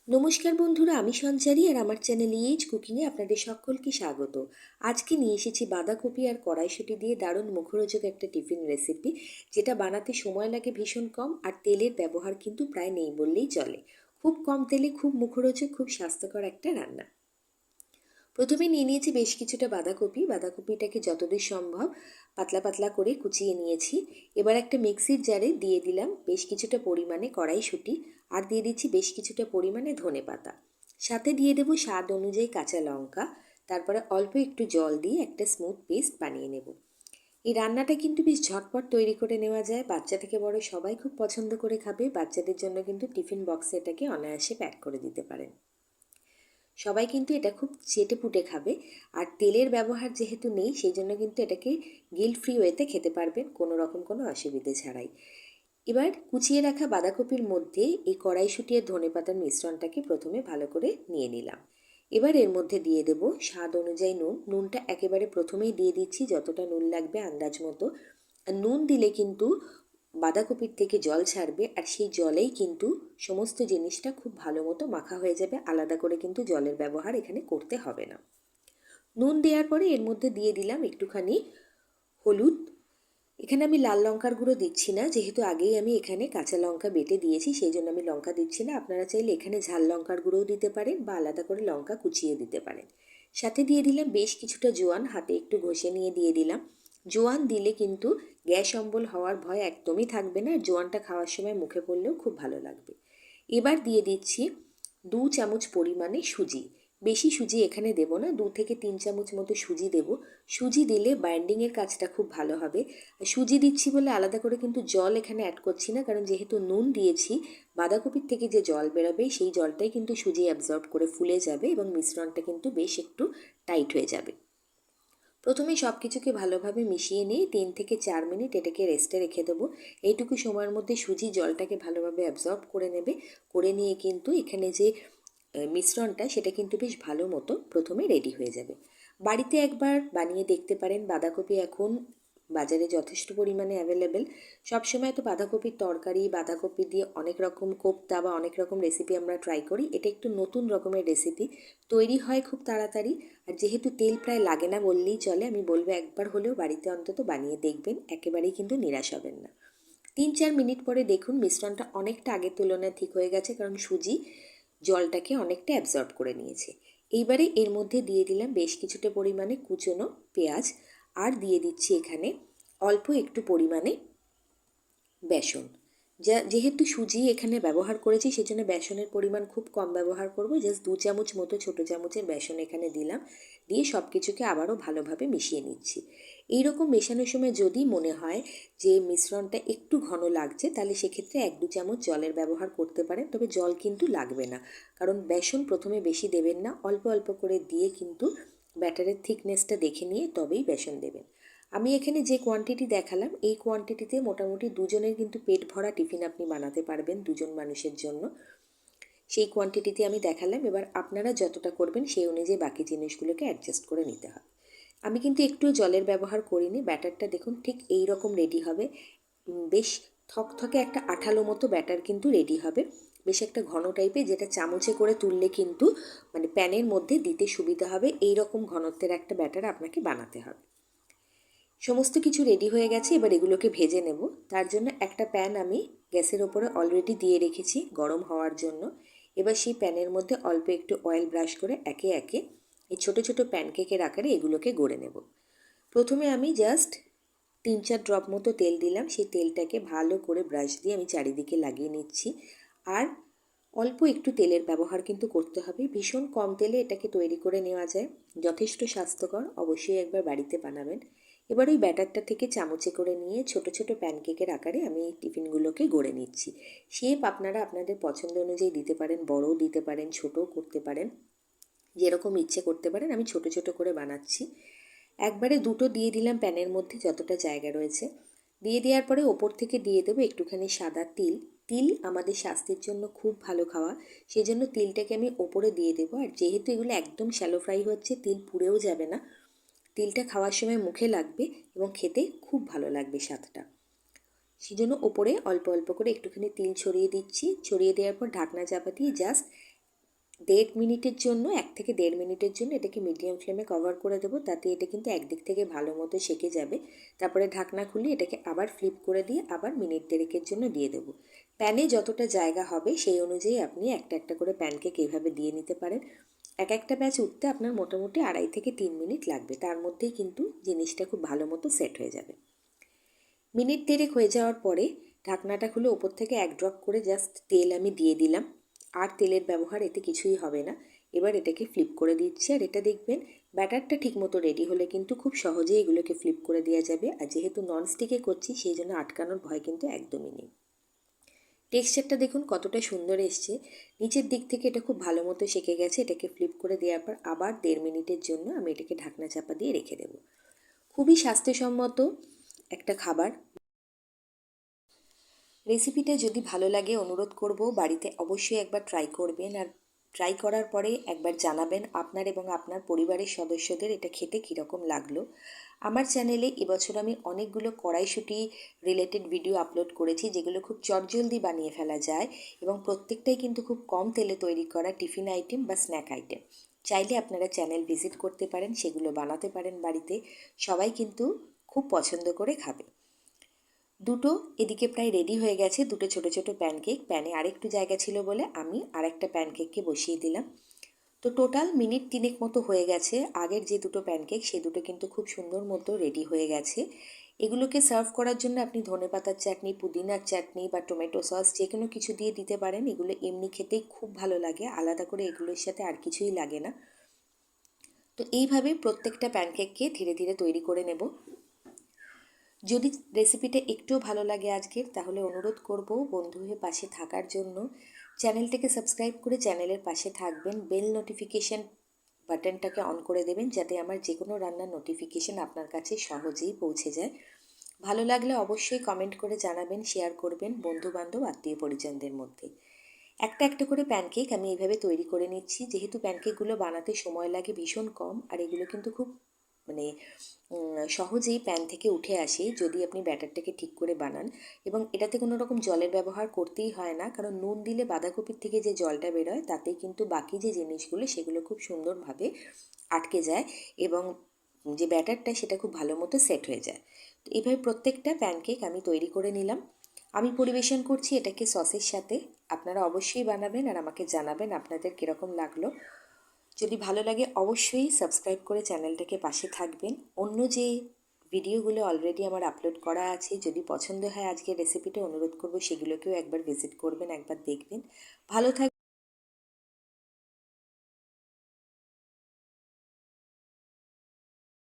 নমস্কার বন্ধুরা, আমি সঞ্চারী আর আমার চ্যানেল ইএইচ কুকিংয়ে আপনাদের সকলকে স্বাগত। আজকে নিয়ে এসেছি বাঁধাকপি আর কড়াইশুঁটি দিয়ে দারুণ মুখরোচক একটা টিফিন রেসিপি, যেটা বানাতে সময় লাগে ভীষণ কম আর তেলের ব্যবহার কিন্তু প্রায় নেই বললেই চলে। খুব কম তেলে খুব মুখরোচক, খুব স্বাস্থ্যকর একটা রান্না। প্রথমে নিয়ে নিয়েছি বেশ কিছুটা বাঁধাকপিটাকে যতদূর সম্ভব পাতলা পাতলা করে কুচিয়ে নিয়েছি। এবার একটা মিক্সির জারে দিয়ে দিলাম বেশ কিছুটা পরিমাণে কড়াইশুঁটি, আর দিয়ে দিচ্ছি বেশ কিছুটা পরিমাণে ধনেপাতা। সাথে দিয়ে দেবো স্বাদ অনুযায়ী কাঁচা লঙ্কা। তারপরে অল্প একটু জল দিয়ে একটা স্মুথ পেস্ট বানিয়ে নেব। এই রান্নাটা কিন্তু বেশ ঝটপট তৈরি করে নেওয়া যায়, বাচ্চা থেকে বড় সবাই খুব পছন্দ করে খাবে। বাচ্চাদের জন্য কিন্তু টিফিন বক্সে এটাকে অনায়াসে প্যাক করে দিতে পারেন। সবাই কিন্তু এটা খুব চেটেপুটে খাবে। আর তেলের ব্যবহার যেহেতু নেই, সেই জন্য কিন্তু এটাকে গিল্ট ফ্রি ওয়েতে খেতে পারবেন কোনো রকম কোনো অসুবিধে ছাড়াই। এবার কুচিয়ে রাখা বাঁধাকপির মধ্যে এই কড়াইশুঁটি আর ধনেপাতার মিশ্রণটাকে প্রথমে ভালো করে নিয়ে নিলাম। এবার এর মধ্যে দিয়ে দেব স্বাদ অনুযায়ী নুন। নুনটা একেবারে প্রথমেই দিয়ে দিচ্ছি, যতটা নুন লাগবে আন্দাজ মতো। আর নুন দিলে কিন্তু বাঁধাকপির থেকে জল ছাড়বে, আর সেই জলেই কিন্তু সমস্ত জিনিসটা খুব ভালো মতো মাখা হয়ে যাবে। আলাদা করে কিন্তু জলের ব্যবহার এখানে করতে হবে না। নুন দেওয়ার পরে এর মধ্যে দিয়ে দিলাম একটুখানি হলুদ। এখানে আমি লাল লঙ্কার গুঁড়ো দিচ্ছি না, যেহেতু আগেই আমি এখানে কাঁচা লঙ্কা বেটে দিয়েছি, সেই জন্য আমি লঙ্কা দিচ্ছি না। আপনারা চাইলে এখানে ঝাল লঙ্কার গুঁড়োও দিতে পারেন বা আলাদা করে লঙ্কা কুচিয়ে দিতে পারেন। সাথে দিয়ে দিলাম বেশ কিছুটা জোয়ান, হাতে একটু ঘষে নিয়ে দিয়ে দিলাম। জোয়ান দিলে কিন্তু গ্যাস অম্বল হওয়ার ভয় একদমই থাকবে না, জোয়ানটা খাওয়ার সময় মুখে পড়লেও খুব ভালো লাগবে। এবার দিয়ে দিচ্ছি 2 চামচ পরিমাণে সুজি। বেশি সুজি এখানে দেব না, 2 থেকে 3 চামচ মতো সুজি দেব। সুজি দিলে বাইন্ডিংয়ের কাজটা খুব ভালো হবে। সুজি দিচ্ছি বলে আলাদা করে কিন্তু জল এখানে অ্যাড করছি না, কারণ যেহেতু নুন দিয়েছি, বাঁধাকপির থেকে যে জল বেরোবে সেই জলটাই কিন্তু সুজি অ্যাবজর্ব করে ফুলে যাবে এবং মিশ্রণটা কিন্তু বেশ একটু টাইট হয়ে যাবে। প্রথমে সব কিছুকে ভালোভাবে মিশিয়ে নিয়ে 3 থেকে 4 মিনিট এটাকে রেস্টে রেখে দেবো। এইটুকু সময়ের মধ্যে সুজি জলটাকে ভালোভাবে অ্যাবজর্ব করে নেবে। করে নিয়ে কিন্তু এখানে যে মিশ্রণটা, সেটা কিন্তু বেশ ভালো মতো প্রথমে রেডি হয়ে যাবে। বাড়িতে একবার বানিয়ে দেখতে পারেন। বাঁধাকপি এখন বাজারে যথেষ্ট পরিমাণে অ্যাভেলেবেল। সবসময় তো বাঁধাকপির তরকারি, বাঁধাকপি দিয়ে অনেক রকম কোপ্তা বা অনেক রকম রেসিপি আমরা ট্রাই করি। এটা একটু নতুন রকমের রেসিপি, তৈরি হয় খুব তাড়াতাড়ি। আর যেহেতু তেল প্রায় লাগে না বললেই চলে, আমি বলবো একবার হলেও বাড়িতে অন্তত বানিয়ে দেখবেন, একেবারেই কিন্তু নিরাশ হবেন না। 3-4 মিনিট পরে দেখুন মিশ্রণটা অনেকটা আগের তুলনায় ঠিক হয়ে গেছে, কারণ সুজি জলটাকে অনেকটা অ্যাবজর্ব করে নিয়েছে। এইবারে এর মধ্যে দিয়ে দিলাম বেশ কিছুটা পরিমাণে কুচনো পেঁয়াজ, আর দিয়ে দিচ্ছি এখানে অল্প একটু পরিমাণে বেসন। যেহেতু সুজি এখানে ব্যবহার করেছি, সেজন্য বেসনের পরিমাণ খুব কম ব্যবহার করব। জাস্ট 2 চামচ মতো ছোটো চামচের বেসন এখানে দিলাম। দিয়ে সব কিছুকে আবারও ভালোভাবে মিশিয়ে নিচ্ছি। এইরকম মেশানোর সময় যদি মনে হয় যে মিশ্রণটা একটু ঘন লাগছে, তাহলে সেক্ষেত্রে 1-2 চামচ জলের ব্যবহার করতে পারেন, তবে জল কিন্তু লাগবে না, কারণ বেসন প্রথমে বেশি দেবেন না, অল্প অল্প করে দিয়ে কিন্তু ব্যাটারের থিকনেসটা দেখে নিয়ে তবেই বেসন দেবেন। আমি এখানে যে কোয়ান্টিটি দেখালাম, এই কোয়ান্টিটিতে মোটামুটি দুজনের কিন্তু পেট ভরা টিফিন আপনি বানাতে পারবেন, দুজন মানুষের জন্য। সেই কোয়ান্টিটিতে আমি দেখালাম। এবার আপনারা যতটা করবেন সেই অনুযায়ী বাকি জিনিসগুলোকে অ্যাডজাস্ট করে নিতে হবে। আমি কিন্তু একটু জলের ব্যবহার করিনি। ব্যাটারটা দেখুন ঠিক এই রকম রেডি হবে। বেশ থকথকে একটা আঠালো মতো ব্যাটার কিন্তু রেডি হবে, বেশ একটা ঘন টাইপের, যেটা চামচে করে তুললে কিন্তু মানে প্যানের মধ্যে দিতে সুবিধা হবে। এই রকম ঘনত্বের একটা ব্যাটার আপনাকে বানাতে হবে। সমস্ত কিছু রেডি হয়ে গেছে, এবার এগুলোকে ভেজে নেব। তার জন্য একটা প্যান আমি গ্যাসের ওপরে অলরেডি দিয়ে রেখেছি গরম হওয়ার জন্য। এবার সেই প্যানের মধ্যে অল্প একটু অয়েল ব্রাশ করে একে একে এই ছোটো ছোটো প্যানকেকের আকারে এগুলোকে গড়ে নেব। প্রথমে আমি জাস্ট 3-4 ড্রপ মতো তেল দিলাম। সেই তেলটাকে ভালো করে ব্রাশ দিয়ে আমি চারিদিকে লাগিয়ে নিচ্ছি। আর অল্প একটু তেলের ব্যবহার কিন্তু করতে হবে, ভীষণ কম তেলে এটাকে তৈরি করে নেওয়া যায়, যথেষ্ট স্বাস্থ্যকর। অবশ্যই একবার বাড়িতে বানাবেন। এবার ওই ব্যাটারটা থেকে চামচে করে নিয়ে ছোট ছোট প্যানকেকের আকারে আমি এই টিফিনগুলোকে গড়ে নিচ্ছি। শেপ আপনারা আপনাদের পছন্দ অনুযায়ী দিতে পারেন, বড়ও দিতে পারেন, ছোটও করতে পারেন, যেরকম ইচ্ছে করতে পারেন। আমি ছোট ছোট করে বানাচ্ছি। একবারে দুটো দিয়ে দিলাম প্যানের মধ্যে যতটা জায়গা রয়েছে। দিয়ে দেওয়ার পরে ওপর থেকে দিয়ে দেবো একটুখানি সাদা তিল। তিল আমাদের স্বাস্থ্যের জন্য খুব ভালো খাওয়া, সেই জন্য তিলটাকে আমি ওপরে দিয়ে দেবো। আর যেহেতু এগুলো একদম শ্যালো ফ্রাই হচ্ছে, তিল পুড়েও যাবে না, তিলটা খাওয়ার সময় মুখে লাগবে এবং খেতে খুব ভালো লাগবে স্বাদটা। সেই জন্য ওপরে অল্প অল্প করে একটুখানি তিল ছড়িয়ে দিচ্ছি। ছড়িয়ে দেওয়ার পর ঢাকনা চাপা দিয়ে জাস্ট 1.5 মিনিটের জন্য 1 থেকে 1.5 মিনিটের জন্য এটাকে মিডিয়াম ফ্লেমে কভার করে দেবো, তাতে এটা কিন্তু একদিক থেকে ভালো মতো সেঁকে যাবে। তারপরে ঢাকনা খুলে এটাকে আবার ফ্লিপ করে দিয়ে আবার মিনিট 1.5-এর জন্য দিয়ে দেবো। প্যানে যতটা জায়গা হবে সেই অনুযায়ী আপনি একটা একটা করে প্যানকেক এইভাবে দিয়ে নিতে পারেন। একটা ব্যাচ উঠতে আপনার মোটামুটি 2.5 থেকে 3 মিনিট লাগবে, তার মধ্যেই কিন্তু জিনিসটা খুব ভালো মতো সেট হয়ে যাবে। মিনিট 1.5 হয়ে যাওয়ার পরে ঢাকনাটা খুলে ওপর থেকে 1 ড্রপ করে জাস্ট তেল আমি দিয়ে দিলাম। আর তেলের ব্যবহার এতে কিছুই হবে না। এবার এটাকে ফ্লিপ করে দিচ্ছি, আর এটা দেখবেন ব্যাটারটা ঠিকমতো রেডি হলে কিন্তু খুব সহজেই এগুলোকে ফ্লিপ করে দেওয়া যাবে। আর যেহেতু ননস্টিকে করছি সেই জন্য আটকানোর ভয় কিন্তু একদমই নেই। টেক্সচারটা দেখুন কতটা সুন্দর এসছে। নিচের দিক থেকে এটা খুব ভালো মতো সেঁকে গেছে। এটাকে ফ্লিপ করে দেওয়ার পর আবার 1.5 মিনিটের জন্য আমি এটাকে ঢাকনা চাপা দিয়ে রেখে দেবো। খুবই স্বাস্থ্যসম্মত একটা খাবার। রেসিপিটা যদি ভালো লাগে অনুরোধ করব বাড়িতে অবশ্যই একবার ট্রাই করবেন, আর ট্রাই করার পরে একবার জানাবেন আপনার এবং আপনার পরিবারের সদস্যদের এটা খেতে কীরকম লাগলো। আমার চ্যানেলে এবছর আমি অনেকগুলো কড়াইশুঁটি রিলেটেড ভিডিও আপলোড করেছি, যেগুলো খুব চটজলদি বানিয়ে ফেলা যায় এবং প্রত্যেকটাই কিন্তু খুব কম তেলে তৈরি করা টিফিন আইটেম বা স্ন্যাক আইটেম। চাইলে আপনারা চ্যানেল ভিজিট করতে পারেন, সেগুলো বানাতে পারেন বাড়িতে। সবাই কিন্তু খুব পছন্দ করে খাবে। দুটো এদিকে প্রায় রেডি হয়ে গেছে, দুটো ছোট ছোট প্যানকেক। প্যানে আরেকটু জায়গা ছিল বলে আমি আরেকটা প্যানকেককে বসিয়ে দিলাম। তো টোটাল মিনিট 3 মতো হয়ে গেছে। আগের যে দুটো প্যানকেক সে দুটো কিন্তু খুব সুন্দর মতো রেডি হয়ে গেছে। এগুলোকে সার্ভ করার জন্য আপনি ধনেপাতার চাটনি, পুদিনার চাটনি বা টমেটো সস যে কোনো কিছু দিয়ে দিতে পারেন। এগুলো এমনি খেতেই খুব ভালো লাগে, আলাদা করে এগুলোর সাথে আর কিছুই লাগে না। তো এইভাবে প্রত্যেকটা প্যানকেককে ধীরে ধীরে তৈরি করে নেব। যদি রেসিপিটা একটুও ভালো লাগে আজকের, তাহলে অনুরোধ করব বন্ধু হয়ে পাশে থাকার জন্য। চ্যানেলটাকে সাবস্ক্রাইব করে চ্যানেলের পাশে থাকবেন। বেল নোটিফিকেশান বাটনটাকে অন করে দেবেন, যাতে আমার যে কোনো রান্নার নোটিফিকেশান আপনার কাছে সহজেই পৌঁছে যায়। ভালো লাগলে অবশ্যই কমেন্ট করে জানাবেন, শেয়ার করবেন বন্ধুবান্ধব আত্মীয় পরিজনদের মধ্যে। একটা একটা করে প্যানকেক আমি এইভাবে তৈরি করে নিচ্ছি। যেহেতু প্যানকেকগুলো বানাতে সময় লাগে ভীষণ কম, আর এগুলো কিন্তু খুব মানে সহজেই প্যান থেকে উঠে আসে যদি আপনি ব্যাটারটাকে ঠিক করে বানান। এবং এটাতে কোনো রকম জলের ব্যবহার করতেই হয় না, কারণ নুন দিলে বাঁধাকপির থেকে যে জলটা বেরোয় তাতেই কিন্তু বাকি যে জিনিসগুলো সেগুলো খুব সুন্দরভাবে আটকে যায় এবং যে ব্যাটারটা সেটা খুব ভালো মতো সেট হয়ে যায়। তো এইভাবে প্রত্যেকটা প্যানকেক আমি তৈরি করে নিলাম। আমি পরিবেশন করছি এটাকে সসের সাথে। আপনারা অবশ্যই বানাবেন আর আমাকে জানাবেন আপনাদের কীরকম লাগলো। যদি ভালো লাগে অবশ্যই সাবস্ক্রাইব করে চ্যানেলটাকে পাশে থাকবেন। অন্য যে ভিডিওগুলো অলরেডি আমার আপলোড করা আছে, যদি পছন্দ হয় আজকের রেসিপিটা, অনুরোধ করব সেগুলোকেও একবার ভিজিট করবেন, একবার দেখবেন। ভালো থাকবেন।